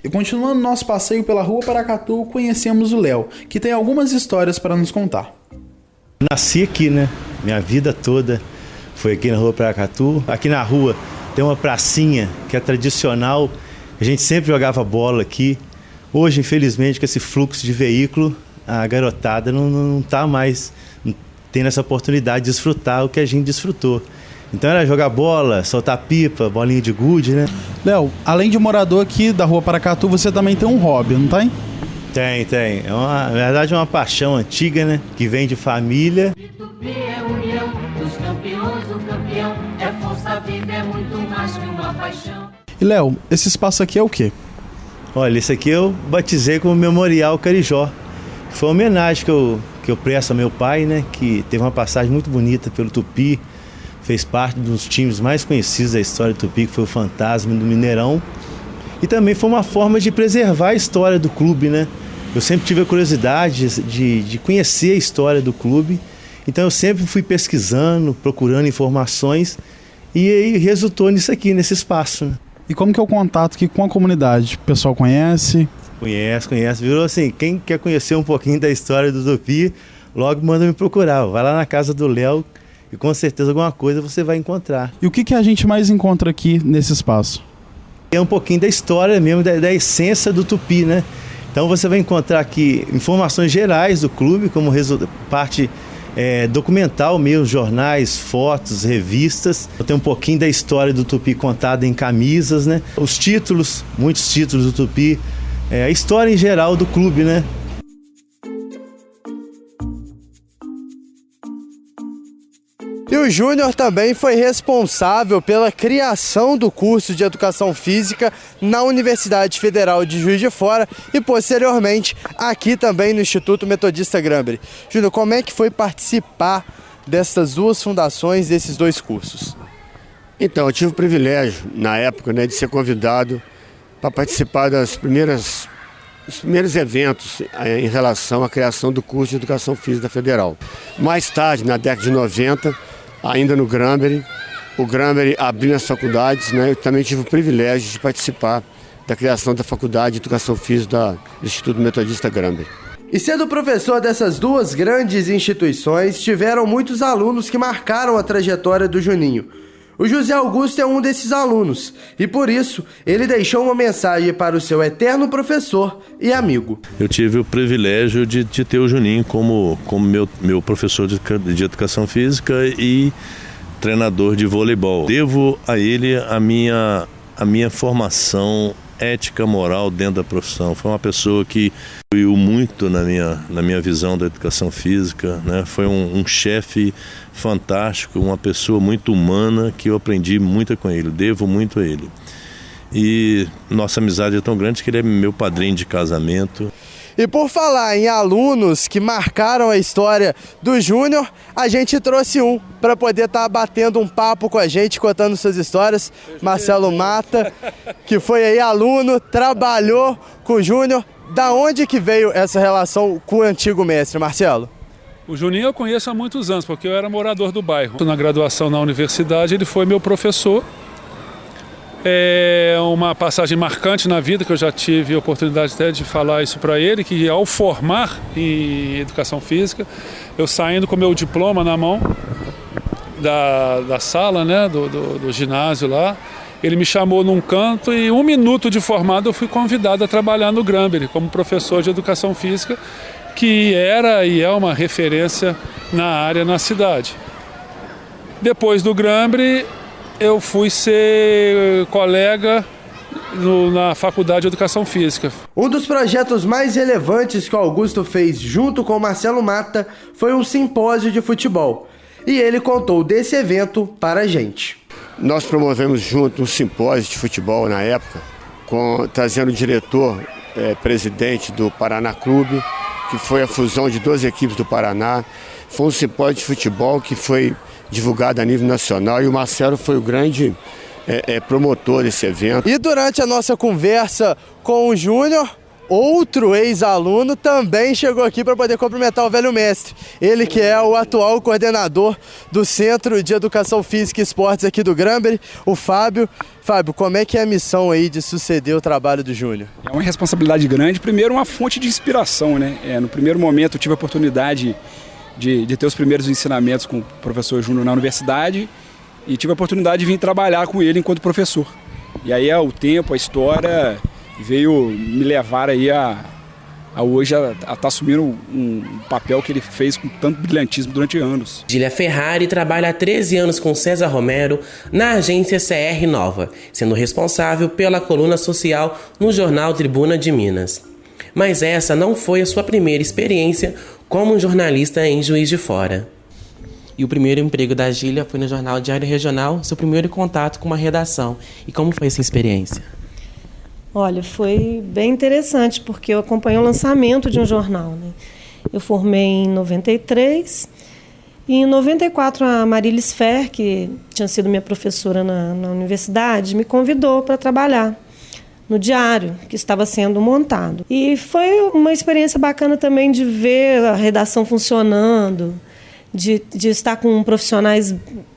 E continuando nosso passeio pela Rua Paracatu, conhecemos o Léo, que tem algumas histórias para nos contar. Nasci aqui, né? Minha vida toda foi aqui na Rua Paracatu. Aqui na rua tem uma pracinha que é tradicional. A gente sempre jogava bola aqui. Hoje, infelizmente, com esse fluxo de veículo, a garotada não está mais tendo essa oportunidade de desfrutar o que a gente desfrutou. Então era jogar bola, soltar pipa, bolinha de gude, né? Léo, além de morador aqui da Rua Paracatu, você também tem um hobby, não tem? Tem. Na verdade é uma paixão antiga, né? Que vem de família. Tupi é união dos campeões, o campeão é força viva, é muito mais que uma paixão. E Léo, esse espaço aqui é o quê? Olha, esse aqui eu batizei como Memorial Carijó. Foi uma homenagem que eu presto ao meu pai, né? Que teve uma passagem muito bonita pelo Tupi. Fez parte dos times mais conhecidos da história do Tupi, que foi o Fantasma do Mineirão. E também foi uma forma de preservar a história do clube, né? Eu sempre tive a curiosidade de conhecer a história do clube. Então eu sempre fui pesquisando, procurando informações. E aí resultou nisso aqui, nesse espaço, né? E como que é o contato aqui com a comunidade? O pessoal conhece? Conhece. Virou assim, quem quer conhecer um pouquinho da história do Tupi, logo manda me procurar. Vai lá na casa do Léo. E com certeza alguma coisa você vai encontrar. E o que a gente mais encontra aqui nesse espaço? É um pouquinho da história mesmo, da essência do Tupi, né? Então você vai encontrar aqui informações gerais do clube, como parte documental mesmo, jornais, fotos, revistas. Tem um pouquinho da história do Tupi contada em camisas, né? Os títulos, muitos títulos do Tupi. A história em geral do clube, né? E o Júnior também foi responsável pela criação do curso de Educação Física na Universidade Federal de Juiz de Fora e, posteriormente, aqui também no Instituto Metodista Granbury. Júnior, como é que foi participar dessas duas fundações, desses dois cursos? Então, eu tive o privilégio, na época, de ser convidado para participar dos primeiros eventos em relação à criação do curso de Educação Física Federal. Mais tarde, na década de 90, ainda no Granbury, o Granbury abriu as faculdades, né? Eu também tive o privilégio de participar da criação da Faculdade de Educação Física do Instituto Metodista Granbury. E sendo professor dessas duas grandes instituições, tiveram muitos alunos que marcaram a trajetória do Juninho. O José Augusto é um desses alunos e, por isso, ele deixou uma mensagem para o seu eterno professor e amigo. Eu tive o privilégio de ter o Juninho como meu professor de educação física e treinador de voleibol. Devo a ele a minha formação ética, moral dentro da profissão. Foi uma pessoa que contribuiu muito na minha visão da educação física, né? Foi um chefe fantástico, uma pessoa muito humana que eu aprendi muito com ele, devo muito a ele. E nossa amizade é tão grande que ele é meu padrinho de casamento. E por falar em alunos que marcaram a história do Júnior, a gente trouxe um para poder estar batendo um papo com a gente, contando suas histórias. Marcelo Mata, que foi aí aluno, trabalhou com o Júnior. Da onde que veio essa relação com o antigo mestre, Marcelo? O Juninho eu conheço há muitos anos, porque eu era morador do bairro. Na graduação na universidade, ele foi meu professor. É uma passagem marcante na vida, que eu já tive a oportunidade até de falar isso para ele, que ao formar em educação física, eu saindo com meu diploma na mão da sala, né, do ginásio lá, ele me chamou num canto e 1 minuto de formado eu fui convidado a trabalhar no Granbury como professor de educação física, que era e é uma referência na área na cidade. Depois do Granbury, eu fui ser colega na Faculdade de Educação Física. Um dos projetos mais relevantes que o Augusto fez junto com o Marcelo Mata foi um simpósio de futebol. E ele contou desse evento para a gente. Nós promovemos junto um simpósio de futebol na época, trazendo o diretor, presidente do Paraná Clube, que foi a fusão de 2 equipes do Paraná. Foi um simpósio de futebol que foi divulgado a nível nacional e o Marcelo foi o grande promotor desse evento. E durante a nossa conversa com o Júnior, outro ex-aluno também chegou aqui para poder cumprimentar o velho mestre. Ele que é o atual coordenador do Centro de Educação Física e Esportes aqui do Granbury, o Fábio. Fábio, como é que é a missão aí de suceder o trabalho do Júnior? É uma responsabilidade grande, primeiro uma fonte de inspiração, né? No primeiro momento eu tive a oportunidade de ter os primeiros ensinamentos com o professor Júnior na universidade e tive a oportunidade de vir trabalhar com ele enquanto professor. E aí o tempo, a história veio me levar aí a hoje a estar assumindo um papel que ele fez com tanto brilhantismo durante anos. Gília Ferrari trabalha há 13 anos com César Romero na agência CR Nova, sendo responsável pela coluna social no jornal Tribuna de Minas. Mas essa não foi a sua primeira experiência como jornalista em Juiz de Fora. E o primeiro emprego da Gília foi no Jornal Diário Regional, seu primeiro contato com uma redação. E como foi essa experiência? Olha, foi bem interessante, porque eu acompanhei o lançamento de um jornal, né? Eu formei em 93 e em 94 a Marilis Fer, que tinha sido minha professora na universidade, me convidou para trabalhar no diário que estava sendo montado. E foi uma experiência bacana também de ver a redação funcionando, de estar com profissionais,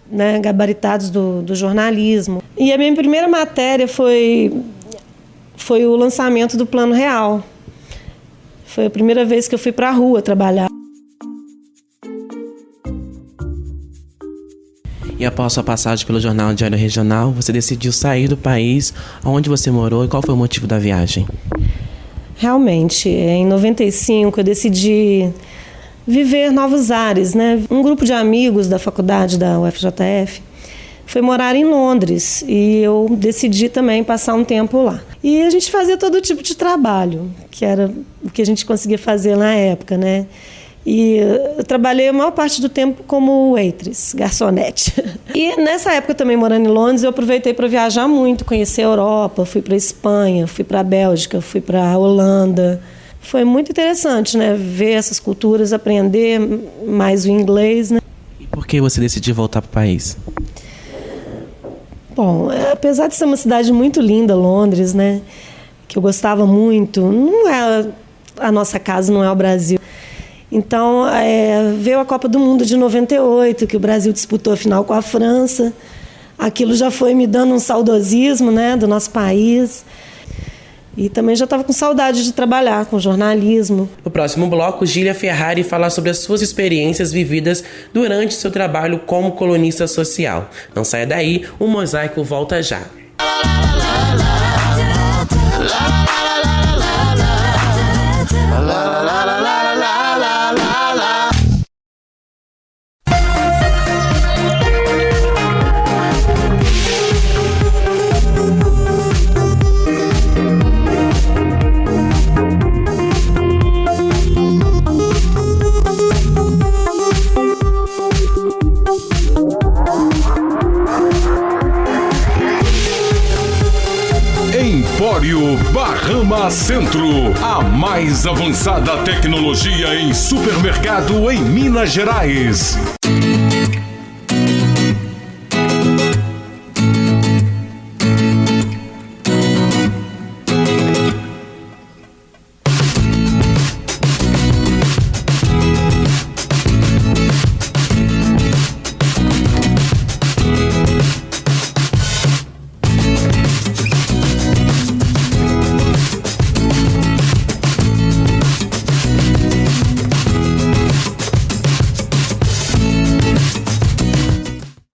né, gabaritados do jornalismo. E a minha primeira matéria foi o lançamento do Plano Real. Foi a primeira vez que eu fui para a rua trabalhar. E após sua passagem pelo Jornal Diário Regional, você decidiu sair do país. Onde você morou e qual foi o motivo da viagem? Realmente, em 95 eu decidi viver novos ares, né? Um grupo de amigos da faculdade da UFJF foi morar em Londres e eu decidi também passar um tempo lá. E a gente fazia todo tipo de trabalho, que era o que a gente conseguia fazer na época, né? E eu trabalhei a maior parte do tempo como waitress, garçonete. E nessa época também, morando em Londres, eu aproveitei para viajar muito, conhecer a Europa, fui para a Espanha, fui para a Bélgica, fui para a Holanda. Foi muito interessante, né? Ver essas culturas, aprender mais o inglês, né? E por que você decidiu voltar para o país? Bom, apesar de ser uma cidade muito linda, Londres, né? Que eu gostava muito, não é a nossa casa, não é o Brasil. Então, veio a Copa do Mundo de 98, que o Brasil disputou a final com a França. Aquilo já foi me dando um saudosismo, né, do nosso país. E também já estava com saudade de trabalhar com jornalismo. No próximo bloco, Gília Ferrari fala sobre as suas experiências vividas durante seu trabalho como colunista social. Não saia daí, o Mosaico volta já. Empório Bahama Centro, a mais avançada tecnologia em supermercado em Minas Gerais.